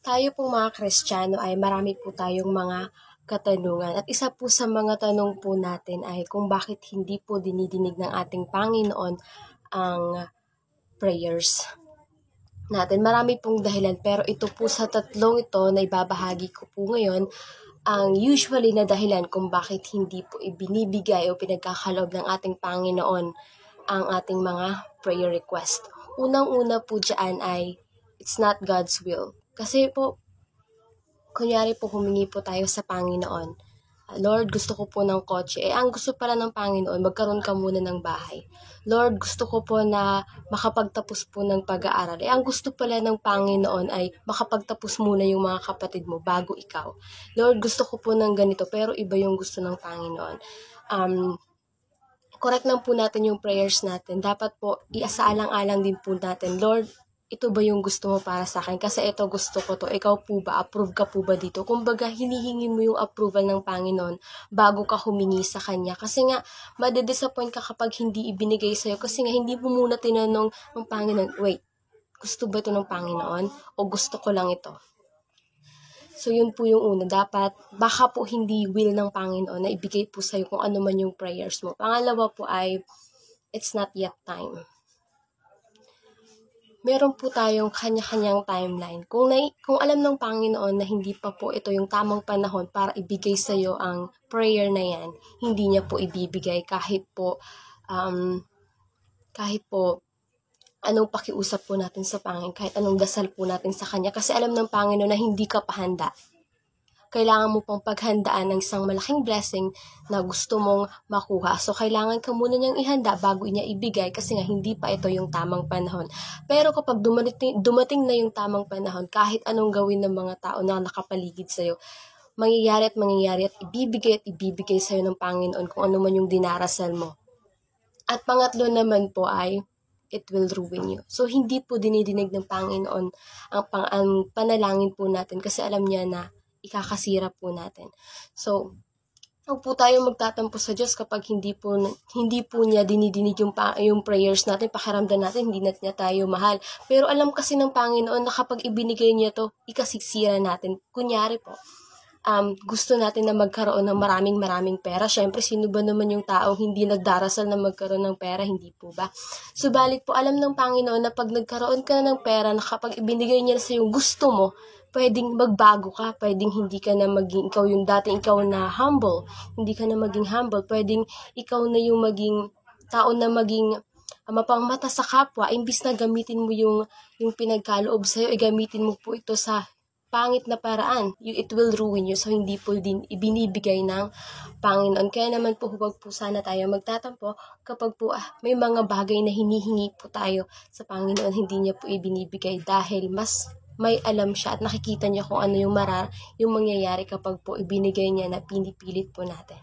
Tayo pong mga Kristiyano ay marami po tayong mga katanungan. At isa po sa mga tanong po natin ay kung bakit hindi po dinidinig ng ating Panginoon ang prayers natin. Marami pong dahilan, pero ito po sa tatlong ito na ibabahagi ko po ngayon ang usually na dahilan kung bakit hindi po ibinibigay o pinagkakaloob ng ating Panginoon ang ating mga prayer request. Unang-una po dyan ay it's not God's will. Kasi po, kunyari po humingi po tayo sa Panginoon, Lord, gusto ko po ng kotse. Ang gusto pala ng Panginoon, magkaroon ka muna ng bahay. Lord, gusto ko po na makapagtapos po ng pag-aaral. Ang gusto pala ng Panginoon ay makapagtapos muna yung mga kapatid mo bago ikaw. Lord, gusto ko po ng ganito, pero iba yung gusto ng Panginoon. Correct lang po natin yung prayers natin. Dapat po, iasaalang-alang din po natin, Lord, ito ba yung gusto mo para sa akin? Kasi ito gusto ko to. Ikaw po ba? Approve ka po ba dito? Kumbaga, hinihingi mo yung approval ng Panginoon bago ka humingi sa Kanya. Kasi nga, madidisappoint ka kapag hindi ibinigay sa'yo. Kasi nga, hindi mo muna tinanong ng Panginoon, wait, gusto ba ito ng Panginoon? O gusto ko lang ito? So, yun po yung una. Dapat, baka po hindi will ng Panginoon na ibigay po sa'yo kung ano man yung prayers mo. Pangalawa po ay, it's not yet time. Meron po tayong kanya-kanyang timeline. Kung alam ng Panginoon na hindi pa po ito yung tamang panahon para ibigay sa iyo ang prayer na yan, hindi niya po ibibigay kahit po anong pakiusap po natin sa Panginoon, kahit anong dasal po natin sa Kanya. Kasi alam ng Panginoon na hindi ka pa handa. Kailangan mo pang paghandaan ng isang malaking blessing na gusto mong makuha. So, kailangan ka muna niyang ihanda bago niya ibigay kasi nga hindi pa ito yung tamang panahon. Pero kapag dumating na yung tamang panahon, kahit anong gawin ng mga tao na nakapaligid sa'yo, mangyayari at ibibigay sa'yo ng Panginoon kung ano man yung dinarasal mo. At pangatlo naman po ay, it will ruin you. So, hindi po dinidinig ng Panginoon ang panalangin po natin kasi alam niya na ikakasira po natin. So, huwag po tayo magtatampo sa Diyos kapag hindi po niya dinidinig yung prayers natin, pakiramdam natin, hindi na niya tayo mahal. Pero alam kasi ng Panginoon na kapag ibinigay niya to, ikasisira natin. Kunyari po, gusto natin na magkaroon ng maraming pera. Syempre, sino ba naman yung taong hindi nagdarasal na magkaroon ng pera? Hindi po ba? Subalit po, alam ng Panginoon na pag nagkaroon ka na ng pera, na kapag ibinigay niya sa yung gusto mo, pwedeng magbago ka, pwedeng hindi ka na maging ikaw yung dating ikaw na humble, hindi ka na maging humble, pwedeng ikaw na yung maging tao na maging mapangmata sa kapwa, imbis na gamitin mo yung pinagkaloob sa'yo, gamitin mo po ito sa pangit na paraan, it will ruin you. So, hindi po din ibinibigay ng Panginoon. Kaya naman po, huwag po sana tayo magtatampo kapag po may mga bagay na hinihingi po tayo sa Panginoon, hindi niya po ibinibigay dahil mas may alam siya at nakikita niya kung ano yung mangyayari kapag po ibinigay niya na pinipilit po natin.